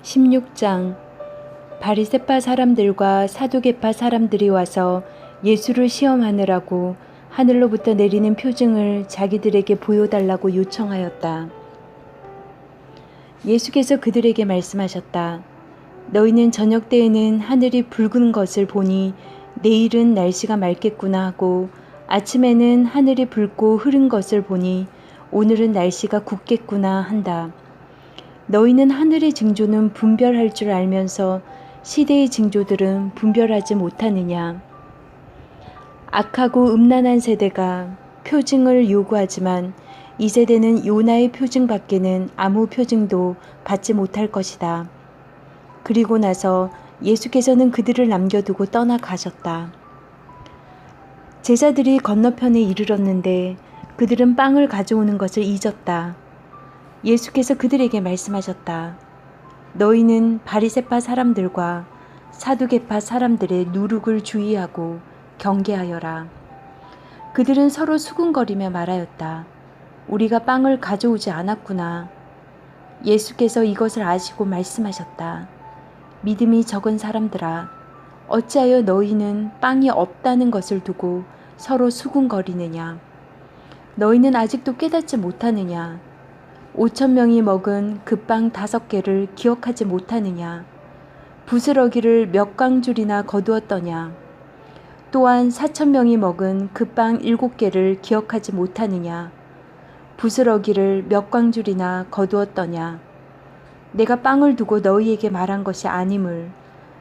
16장. 바리새파 사람들과 사두개파 사람들이 와서 예수를 시험하느라고 하늘로부터 내리는 표징을 자기들에게 보여달라고 요청하였다. 예수께서 그들에게 말씀하셨다. 너희는 저녁 때에는 하늘이 붉은 것을 보니 내일은 날씨가 맑겠구나 하고, 아침에는 하늘이 붉고 흐린 것을 보니 오늘은 날씨가 굳겠구나 한다. 너희는 하늘의 징조는 분별할 줄 알면서 시대의 징조들은 분별하지 못하느냐. 악하고 음란한 세대가 표징을 요구하지만 이 세대는 요나의 표징 밖에는 아무 표징도 받지 못할 것이다. 그리고 나서 예수께서는 그들을 남겨두고 떠나가셨다. 제자들이 건너편에 이르렀는데 그들은 빵을 가져오는 것을 잊었다. 예수께서 그들에게 말씀하셨다. 너희는 바리새파 사람들과 사두개파 사람들의 누룩을 주의하고 경계하여라. 그들은 서로 수군거리며 말하였다. 우리가 빵을 가져오지 않았구나. 예수께서 이것을 아시고 말씀하셨다. 믿음이 적은 사람들아, 어찌하여 너희는 빵이 없다는 것을 두고 서로 수군거리느냐. 너희는 아직도 깨닫지 못하느냐. 5,000명이 먹은 그 빵 5개를 기억하지 못하느냐. 부스러기를 몇 광줄이나 거두었더냐. 또한 4,000명이 먹은 그 빵 7개를 기억하지 못하느냐. 부스러기를 몇 광줄이나 거두었더냐. 내가 빵을 두고 너희에게 말한 것이 아님을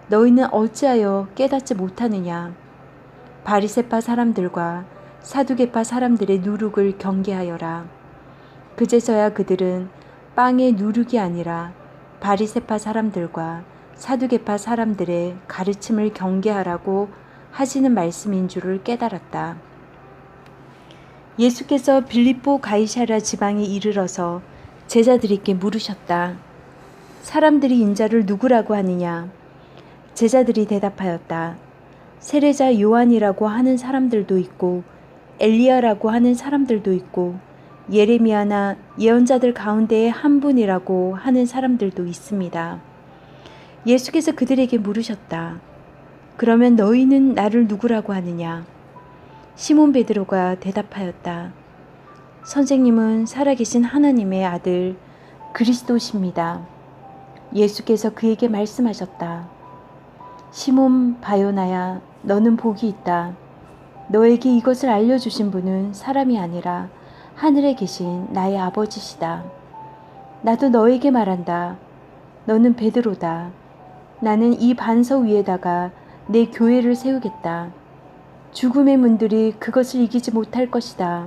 너희는 어찌하여 깨닫지 못하느냐. 바리새파 사람들과 사두개파 사람들의 누룩을 경계하여라. 그제서야 그들은 빵의 누룩이 아니라 바리새파 사람들과 사두개파 사람들의 가르침을 경계하라고 하시는 말씀인 줄을 깨달았다. 예수께서 빌립보 가이사랴 지방에 이르러서 제자들에게 물으셨다. 사람들이 인자를 누구라고 하느냐? 제자들이 대답하였다. 세례자 요한이라고 하는 사람들도 있고 엘리야라고 하는 사람들도 있고 예레미야나 예언자들 가운데의 한 분이라고 하는 사람들도 있습니다. 예수께서 그들에게 물으셨다. 그러면 너희는 나를 누구라고 하느냐? 시몬 베드로가 대답하였다. 선생님은 살아계신 하나님의 아들 그리스도십니다. 예수께서 그에게 말씀하셨다. 시몬 바요나야, 너는 복이 있다. 너에게 이것을 알려주신 분은 사람이 아니라 하늘에 계신 나의 아버지시다. 나도 너에게 말한다. 너는 베드로다. 나는 이 반석 위에다가 내 교회를 세우겠다. 죽음의 문들이 그것을 이기지 못할 것이다.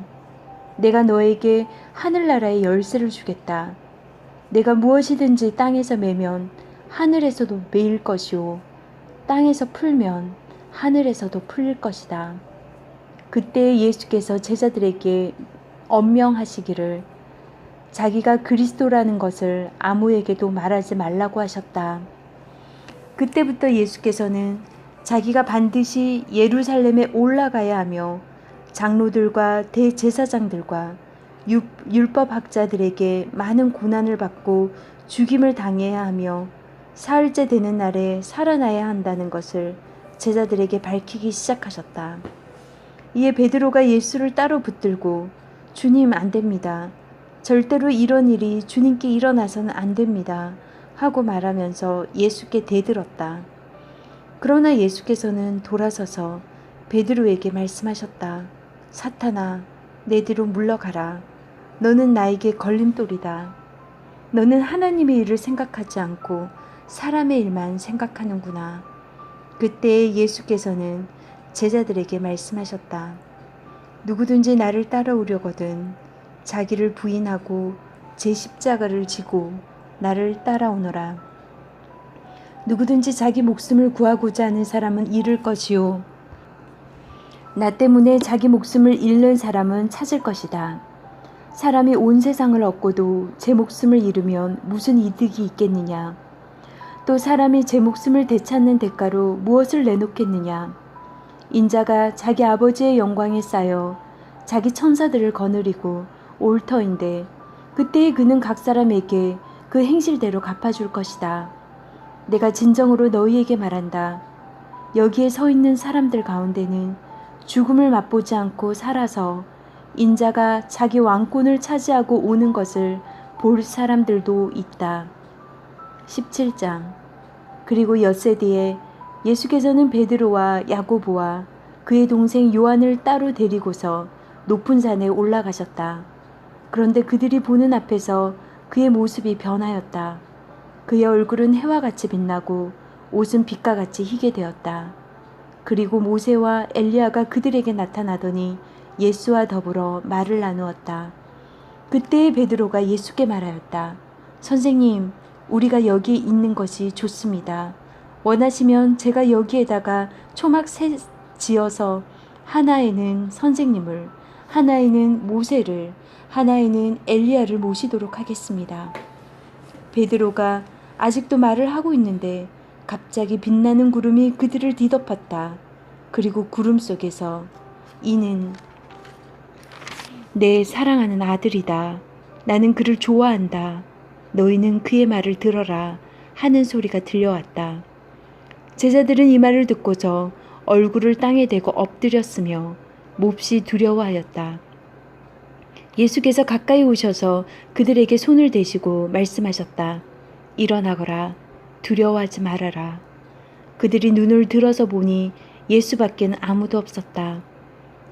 내가 너에게 하늘나라의 열쇠를 주겠다. 내가 무엇이든지 땅에서 매면 하늘에서도 매일 것이요 땅에서 풀면 하늘에서도 풀릴 것이다. 그때 예수께서 제자들에게 엄명하시기를 자기가 그리스도라는 것을 아무에게도 말하지 말라고 하셨다. 그때부터 예수께서는 자기가 반드시 예루살렘에 올라가야 하며 장로들과 대제사장들과 율법학자들에게 많은 고난을 받고 죽임을 당해야 하며 사흘째 되는 날에 살아나야 한다는 것을 제자들에게 밝히기 시작하셨다. 이에 베드로가 예수를 따로 붙들고 주님, 안 됩니다. 절대로 이런 일이 주님께 일어나서는 안 됩니다. 하고 말하면서 예수께 대들었다. 그러나 예수께서는 돌아서서 베드로에게 말씀하셨다. 사탄아, 내 뒤로 물러가라. 너는 나에게 걸림돌이다. 너는 하나님의 일을 생각하지 않고 사람의 일만 생각하는구나. 그때 예수께서는 제자들에게 말씀하셨다. 누구든지 나를 따라오려거든 자기를 부인하고 제 십자가를 지고 나를 따라오너라. 누구든지 자기 목숨을 구하고자 하는 사람은 잃을 것이요 나 때문에 자기 목숨을 잃는 사람은 찾을 것이다. 사람이 온 세상을 얻고도 제 목숨을 잃으면 무슨 이득이 있겠느냐. 또 사람이 제 목숨을 되찾는 대가로 무엇을 내놓겠느냐. 인자가 자기 아버지의 영광에 쌓여 자기 천사들을 거느리고 올 터인데 그때에 그는 각 사람에게 그 행실대로 갚아줄 것이다. 내가 진정으로 너희에게 말한다. 여기에 서 있는 사람들 가운데는 죽음을 맛보지 않고 살아서 인자가 자기 왕권을 차지하고 오는 것을 볼 사람들도 있다. 17장. 그리고 엿새 뒤에 예수께서는 베드로와 야고보와 그의 동생 요한을 따로 데리고서 높은 산에 올라가셨다. 그런데 그들이 보는 앞에서 그의 모습이 변하였다. 그의 얼굴은 해와 같이 빛나고 옷은 빛과 같이 희게 되었다. 그리고 모세와 엘리야가 그들에게 나타나더니 예수와 더불어 말을 나누었다. 그때에 베드로가 예수께 말하였다. 선생님, 우리가 여기 있는 것이 좋습니다. 원하시면 제가 여기에다가 초막 셋 지어서 하나에는 선생님을, 하나에는 모세를, 하나에는 엘리야를 모시도록 하겠습니다. 베드로가 아직도 말을 하고 있는데 갑자기 빛나는 구름이 그들을 뒤덮었다. 그리고 구름 속에서 이는 내 사랑하는 아들이다. 나는 그를 좋아한다. 너희는 그의 말을 들어라 하는 소리가 들려왔다. 제자들은 이 말을 듣고서 얼굴을 땅에 대고 엎드렸으며 몹시 두려워하였다. 예수께서 가까이 오셔서 그들에게 손을 대시고 말씀하셨다. 일어나거라. 두려워하지 말아라. 그들이 눈을 들어서 보니 예수밖엔 아무도 없었다.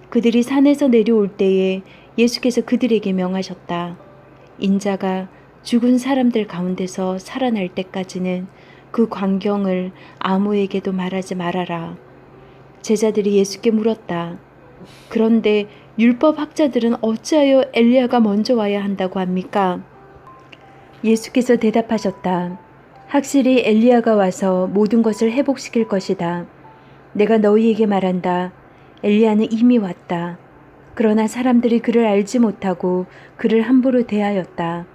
그들이 산에서 내려올 때에 예수께서 그들에게 명하셨다. 인자가 죽은 사람들 가운데서 살아날 때까지는 그 광경을 아무에게도 말하지 말아라. 제자들이 예수께 물었다. 그런데 율법 학자들은 어찌하여 엘리야가 먼저 와야 한다고 합니까? 예수께서 대답하셨다. 확실히 엘리야가 와서 모든 것을 회복시킬 것이다. 내가 너희에게 말한다. 엘리야는 이미 왔다. 그러나 사람들이 그를 알지 못하고 그를 함부로 대하였다.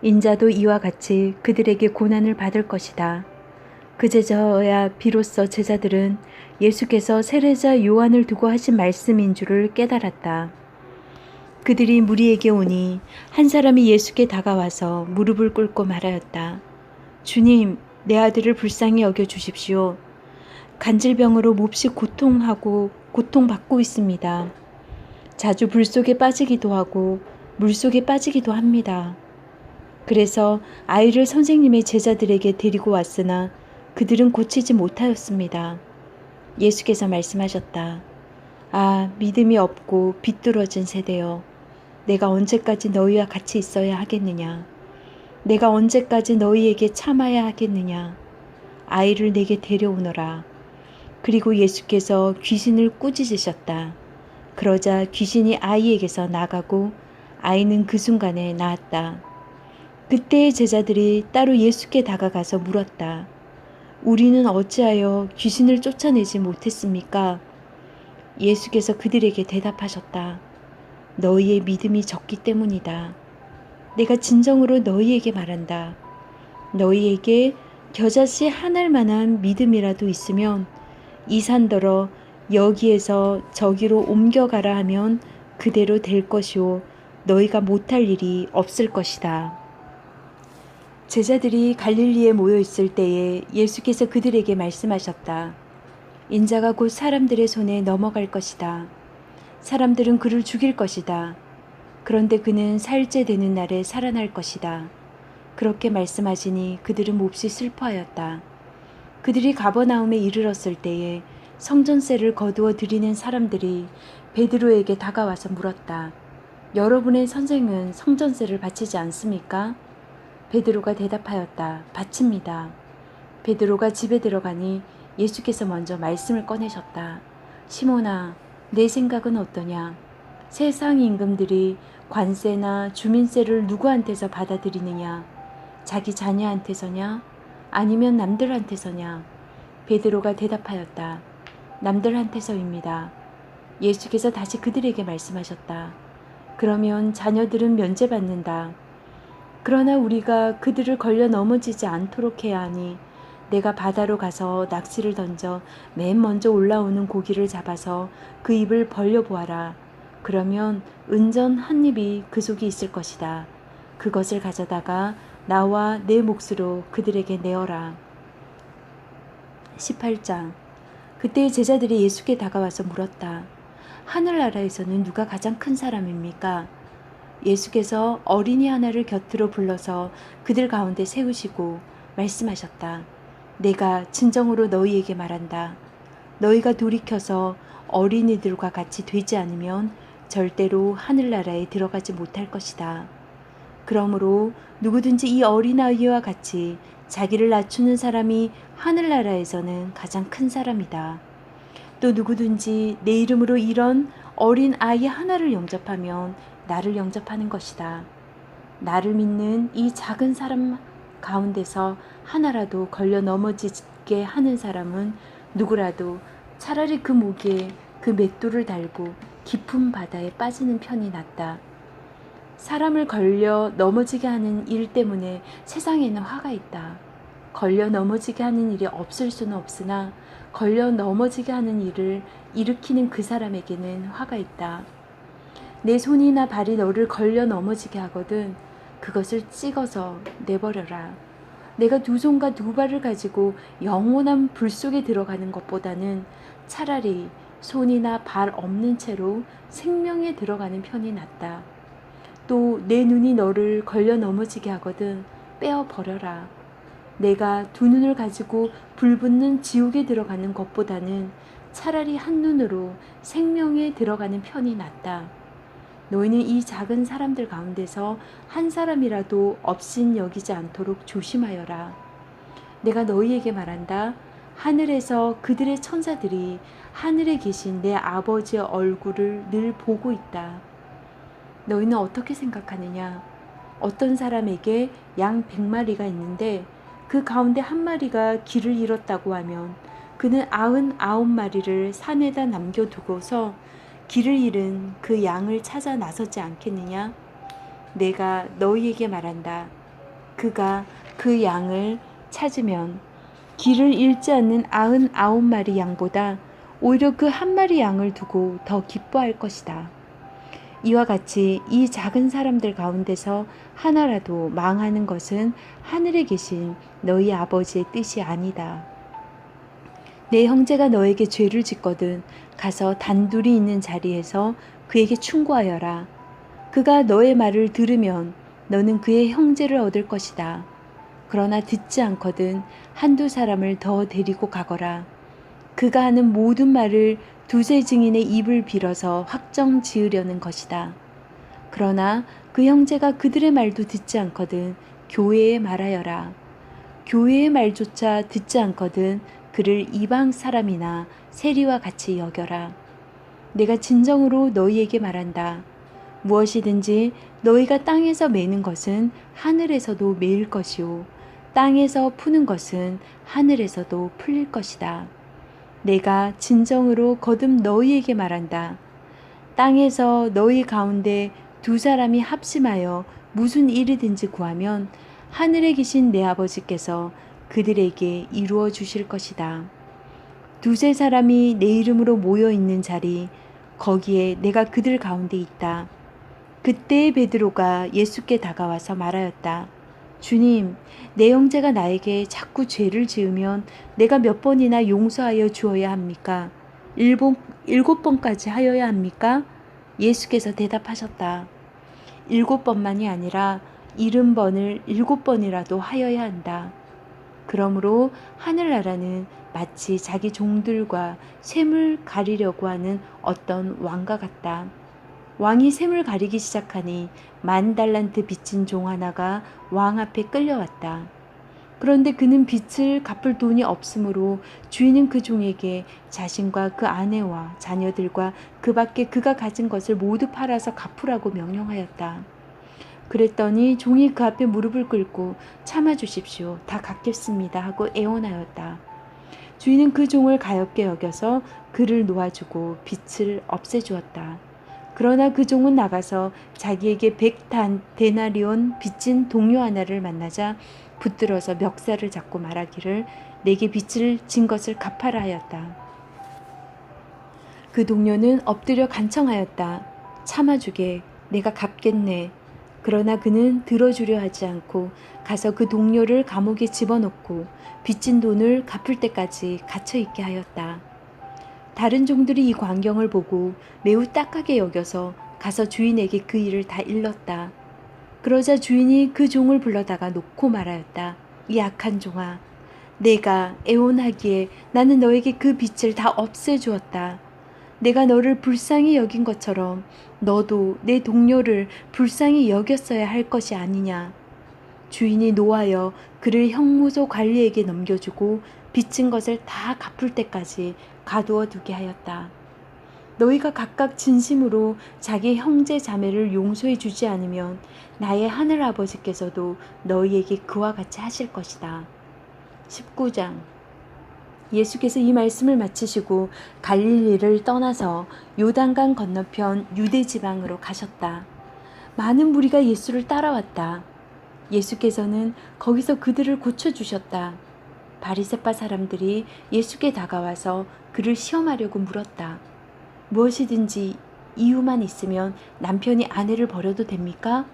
인자도 이와 같이 그들에게 고난을 받을 것이다. 그제서야 비로소 제자들은 예수께서 세례자 요한을 두고 하신 말씀인 줄을 깨달았다. 그들이 무리에게 오니 한 사람이 예수께 다가와서 무릎을 꿇고 말하였다. 주님, 내 아들을 불쌍히 여겨 주십시오. 간질병으로 몹시 고통받고 있습니다. 자주 불 속에 빠지기도 하고 물 속에 빠지기도 합니다. 그래서 아이를 선생님의 제자들에게 데리고 왔으나 그들은 고치지 못하였습니다. 예수께서 말씀하셨다. 아, 믿음이 없고 비뚤어진 세대여. 내가 언제까지 너희와 같이 있어야 하겠느냐? 내가 언제까지 너희에게 참아야 하겠느냐? 아이를 내게 데려오너라. 그리고 예수께서 귀신을 꾸짖으셨다. 그러자 귀신이 아이에게서 나가고 아이는 그 순간에 나았다. 그때의 제자들이 따로 예수께 다가가서 물었다. 우리는 어찌하여 귀신을 쫓아내지 못했습니까? 예수께서 그들에게 대답하셨다. 너희의 믿음이 적기 때문이다. 내가 진정으로 너희에게 말한다. 너희에게 겨자씨 한 알만한 믿음이라도 있으면 이 산더러 여기에서 저기로 옮겨가라 하면 그대로 될 것이요 너희가 못할 일이 없을 것이다. 제자들이 갈릴리에 모여 있을 때에 예수께서 그들에게 말씀하셨다. 인자가 곧 사람들의 손에 넘어갈 것이다. 사람들은 그를 죽일 것이다. 그런데 그는 사흘째 되는 날에 살아날 것이다. 그렇게 말씀하시니 그들은 몹시 슬퍼하였다. 그들이 가버나움에 이르렀을 때에 성전세를 거두어 드리는 사람들이 베드로에게 다가와서 물었다. 여러분의 선생은 성전세를 바치지 않습니까? 베드로가 대답하였다. 바칩니다. 베드로가 집에 들어가니 예수께서 먼저 말씀을 꺼내셨다. 시몬아, 내 생각은 어떠냐? 세상 임금들이 관세나 주민세를 누구한테서 받아들이느냐? 자기 자녀한테서냐? 아니면 남들한테서냐? 베드로가 대답하였다. 남들한테서입니다. 예수께서 다시 그들에게 말씀하셨다. 그러면 자녀들은 면제받는다. 그러나 우리가 그들을 걸려 넘어지지 않도록 해야 하니 내가 바다로 가서 낚시를 던져 맨 먼저 올라오는 고기를 잡아서 그 입을 벌려보아라. 그러면 은전 한 입이 그 속에 있을 것이다. 그것을 가져다가 나와 내 몫으로 그들에게 내어라. 18장. 그때 제자들이 예수께 다가와서 물었다. 하늘나라에서는 누가 가장 큰 사람입니까? 예수께서 어린이 하나를 곁으로 불러서 그들 가운데 세우시고 말씀하셨다. 내가 진정으로 너희에게 말한다. 너희가 돌이켜서 어린이들과 같이 되지 않으면 절대로 하늘나라에 들어가지 못할 것이다. 그러므로 누구든지 이 어린아이와 같이 자기를 낮추는 사람이 하늘나라에서는 가장 큰 사람이다. 또 누구든지 내 이름으로 이런 어린 아이 하나를 영접하면 나를 영접하는 것이다. 나를 믿는 이 작은 사람 가운데서 하나라도 걸려 넘어지게 하는 사람은 누구라도 차라리 그 목에 그 맷돌을 달고 깊은 바다에 빠지는 편이 낫다. 사람을 걸려 넘어지게 하는 일 때문에 세상에는 화가 있다. 걸려 넘어지게 하는 일이 없을 수는 없으나 걸려 넘어지게 하는 일을 일으키는 그 사람에게는 화가 있다. 내 손이나 발이 너를 걸려 넘어지게 하거든 그것을 찍어서 내버려라. 내가 두 손과 두 발을 가지고 영원한 불 속에 들어가는 것보다는 차라리 손이나 발 없는 채로 생명에 들어가는 편이 낫다. 또 내 눈이 너를 걸려 넘어지게 하거든 빼어 버려라. 내가 두 눈을 가지고 불붙는 지옥에 들어가는 것보다는 차라리 한 눈으로 생명에 들어가는 편이 낫다. 너희는 이 작은 사람들 가운데서 한 사람이라도 업신 여기지 않도록 조심하여라. 내가 너희에게 말한다. 하늘에서 그들의 천사들이 하늘에 계신 내 아버지의 얼굴을 늘 보고 있다. 너희는 어떻게 생각하느냐? 어떤 사람에게 양 100마리가 있는데 그 가운데 한 마리가 길을 잃었다고 하면 그는 99마리를 산에다 남겨두고서 길을 잃은 그 양을 찾아 나서지 않겠느냐? 내가 너희에게 말한다. 그가 그 양을 찾으면 길을 잃지 않는 99마리 양보다 오히려 그 한 마리 양을 두고 더 기뻐할 것이다. 이와 같이 이 작은 사람들 가운데서 하나라도 망하는 것은 하늘에 계신 너희 아버지의 뜻이 아니다. 내 형제가 너에게 죄를 짓거든 가서 단둘이 있는 자리에서 그에게 충고하여라. 그가 너의 말을 들으면 너는 그의 형제를 얻을 것이다. 그러나 듣지 않거든 한두 사람을 더 데리고 가거라. 그가 하는 모든 말을 두세 증인의 입을 빌어서 확정 지으려는 것이다. 그러나 그 형제가 그들의 말도 듣지 않거든 교회에 말하여라. 교회의 말조차 듣지 않거든 그를 이방 사람이나 세리와 같이 여겨라. 내가 진정으로 너희에게 말한다. 무엇이든지 너희가 땅에서 매는 것은 하늘에서도 매일 것이요 땅에서 푸는 것은 하늘에서도 풀릴 것이다. 내가 진정으로 거듭 너희에게 말한다. 땅에서 너희 가운데 두 사람이 합심하여 무슨 일이든지 구하면 하늘에 계신 내 아버지께서 그들에게 이루어 주실 것이다. 두세 사람이 내 이름으로 모여 있는 자리 거기에 내가 그들 가운데 있다. 그때 베드로가 예수께 다가와서 말하였다. 주님, 내 형제가 나에게 자꾸 죄를 지으면 내가 몇 번이나 용서하여 주어야 합니까? 7번까지 하여야 합니까? 예수께서 대답하셨다. 7번만이 아니라 70번을 7번이라도 하여야 한다. 그러므로 하늘나라는 마치 자기 종들과 셈을 가리려고 하는 어떤 왕과 같다. 왕이 셈을 가리기 시작하니 10,000달란트 빚진 종 하나가 왕 앞에 끌려왔다. 그런데 그는 빚을 갚을 돈이 없으므로 주인은 그 종에게 자신과 그 아내와 자녀들과 그 밖에 그가 가진 것을 모두 팔아서 갚으라고 명령하였다. 그랬더니 종이 그 앞에 무릎을 꿇고 참아주십시오. 다 갚겠습니다 하고 애원하였다. 주인은 그 종을 가엾게 여겨서 그를 놓아주고 빚을 없애주었다. 그러나 그 종은 나가서 자기에게 100데나리온 빚진 동료 하나를 만나자 붙들어서 멱살을 잡고 말하기를 내게 빚을 진 것을 갚아라 하였다. 그 동료는 엎드려 간청하였다. 참아주게 내가 갚겠네. 그러나 그는 들어주려 하지 않고 가서 그 동료를 감옥에 집어넣고 빚진 돈을 갚을 때까지 갇혀있게 하였다. 다른 종들이 이 광경을 보고 매우 딱하게 여겨서 가서 주인에게 그 일을 다 일렀다. 그러자 주인이 그 종을 불러다가 놓고 말하였다. 이 악한 종아, 내가 애원하기에 나는 너에게 그 빚을 다 없애주었다. 내가 너를 불쌍히 여긴 것처럼 너도 내 동료를 불쌍히 여겼어야 할 것이 아니냐. 주인이 노하여 그를 형무소 관리에게 넘겨주고 빚진 것을 다 갚을 때까지 가두어 두게 하였다. 너희가 각각 진심으로 자기 형제 자매를 용서해 주지 않으면 나의 하늘 아버지께서도 너희에게 그와 같이 하실 것이다. 19장. 예수께서 이 말씀을 마치시고 갈릴리를 떠나서 요단강 건너편 유대 지방으로 가셨다. 많은 무리가 예수를 따라왔다. 예수께서는 거기서 그들을 고쳐주셨다. 바리새파 사람들이 예수께 다가와서 그를 시험하려고 물었다. 무엇이든지 이유만 있으면 남편이 아내를 버려도 됩니까?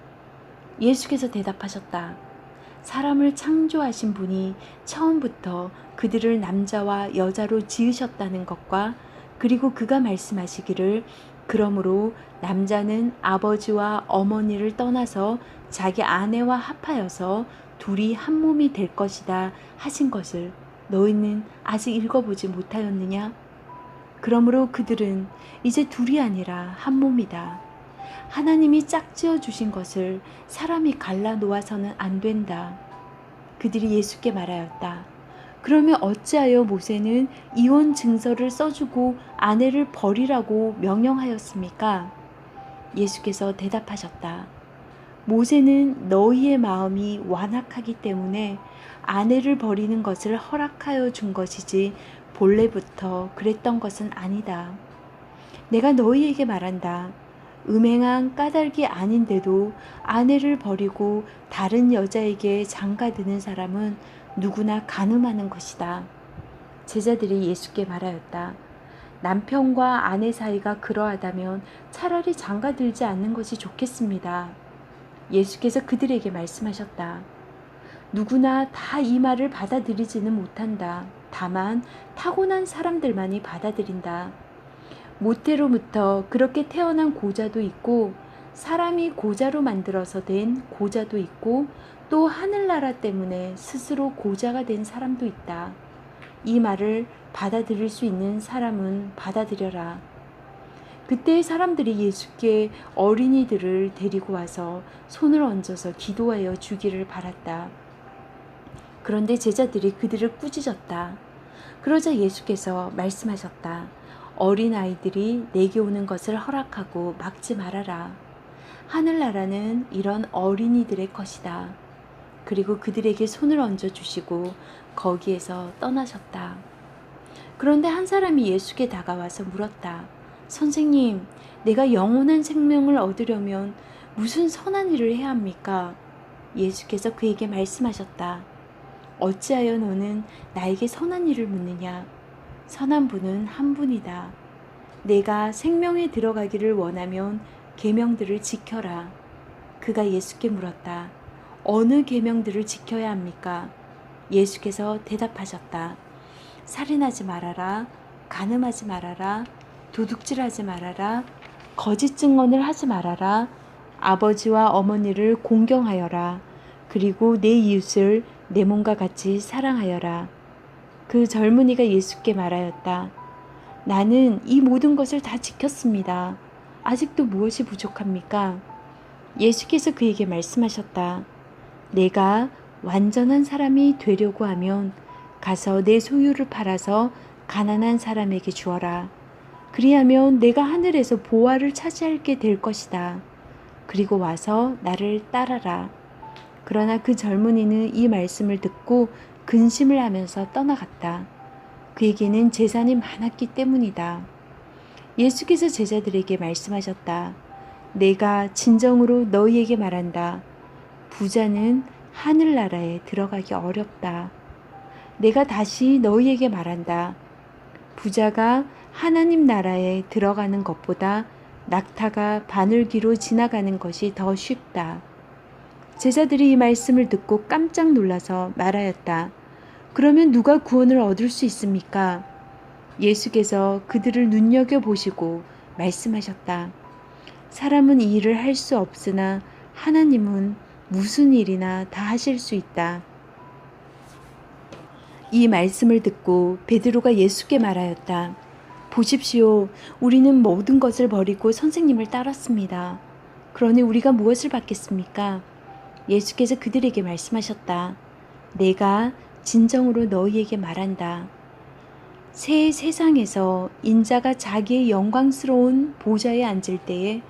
예수께서 대답하셨다. 사람을 창조하신 분이 처음부터 그들을 남자와 여자로 지으셨다는 것과 그리고 그가 말씀하시기를 그러므로 남자는 아버지와 어머니를 떠나서 자기 아내와 합하여서 둘이 한 몸이 될 것이다 하신 것을 너희는 아직 읽어보지 못하였느냐? 그러므로 그들은 이제 둘이 아니라 한 몸이다. 하나님이 짝지어 주신 것을 사람이 갈라 놓아서는 안 된다. 그들이 예수께 말하였다. 그러면 어찌하여 모세는 이혼 증서를 써주고 아내를 버리라고 명령하였습니까? 예수께서 대답하셨다. 모세는 너희의 마음이 완악하기 때문에 아내를 버리는 것을 허락하여 준 것이지 본래부터 그랬던 것은 아니다. 내가 너희에게 말한다. 음행한 까닭이 아닌데도 아내를 버리고 다른 여자에게 장가드는 사람은 누구나 간음하는 것이다. 제자들이 예수께 말하였다. 남편과 아내 사이가 그러하다면 차라리 장가들지 않는 것이 좋겠습니다. 예수께서 그들에게 말씀하셨다. 누구나 다 이 말을 받아들이지는 못한다. 다만 타고난 사람들만이 받아들인다. 모태로부터 그렇게 태어난 고자도 있고 사람이 고자로 만들어서 된 고자도 있고 또 하늘나라 때문에 스스로 고자가 된 사람도 있다. 이 말을 받아들일 수 있는 사람은 받아들여라. 그때 사람들이 예수께 어린이들을 데리고 와서 손을 얹어서 기도하여 주기를 바랐다. 그런데 제자들이 그들을 꾸짖었다. 그러자 예수께서 말씀하셨다. 어린아이들이 내게 오는 것을 허락하고 막지 말아라. 하늘나라는 이런 어린이들의 것이다. 그리고 그들에게 손을 얹어주시고 거기에서 떠나셨다. 그런데 한 사람이 예수께 다가와서 물었다. 선생님, 내가 영원한 생명을 얻으려면 무슨 선한 일을 해야 합니까? 예수께서 그에게 말씀하셨다. 어찌하여 너는 나에게 선한 일을 묻느냐? 선한 분은 한 분이다. 내가 생명에 들어가기를 원하면 계명들을 지켜라. 그가 예수께 물었다. 어느 계명들을 지켜야 합니까? 예수께서 대답하셨다. 살인하지 말아라. 간음하지 말아라. 도둑질하지 말아라. 거짓 증언을 하지 말아라. 아버지와 어머니를 공경하여라. 그리고 내 이웃을 내 몸과 같이 사랑하여라. 그 젊은이가 예수께 말하였다. 나는 이 모든 것을 다 지켰습니다. 아직도 무엇이 부족합니까? 예수께서 그에게 말씀하셨다. 내가 완전한 사람이 되려고 하면 가서 내 소유를 팔아서 가난한 사람에게 주어라. 그리하면 내가 하늘에서 보화를 차지하게 될 것이다. 그리고 와서 나를 따라라. 그러나 그 젊은이는 이 말씀을 듣고 근심을 하면서 떠나갔다. 그에게는 재산이 많았기 때문이다. 예수께서 제자들에게 말씀하셨다. 내가 진정으로 너희에게 말한다. 부자는 하늘나라에 들어가기 어렵다. 내가 다시 너희에게 말한다. 부자가 하나님 나라에 들어가는 것보다 낙타가 바늘귀로 지나가는 것이 더 쉽다. 제자들이 이 말씀을 듣고 깜짝 놀라서 말하였다. 그러면 누가 구원을 얻을 수 있습니까? 예수께서 그들을 눈여겨보시고 말씀하셨다. 사람은 이 일을 할 수 없으나 하나님은 무슨 일이나 다 하실 수 있다. 이 말씀을 듣고 베드로가 예수께 말하였다. 보십시오. 우리는 모든 것을 버리고 선생님을 따랐습니다. 그러니 우리가 무엇을 받겠습니까? 예수께서 그들에게 말씀하셨다. 내가 진정으로 너희에게 말한다. 새 세상에서 인자가 자기의 영광스러운 보좌에 앉을 때에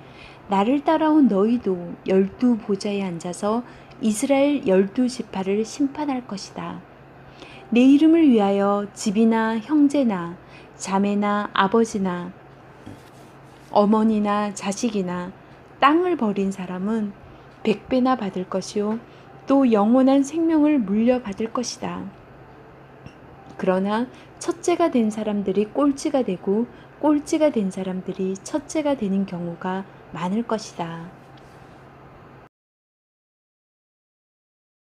나를 따라온 너희도 12 보좌에 앉아서 이스라엘 12지파를 심판할 것이다. 내 이름을 위하여 집이나 형제나 자매나 아버지나 어머니나 자식이나 땅을 버린 사람은 100배나 받을 것이요 또 영원한 생명을 물려받을 것이다. 그러나 첫째가 된 사람들이 꼴찌가 되고 꼴찌가 된 사람들이 첫째가 되는 경우가 많을 것이다.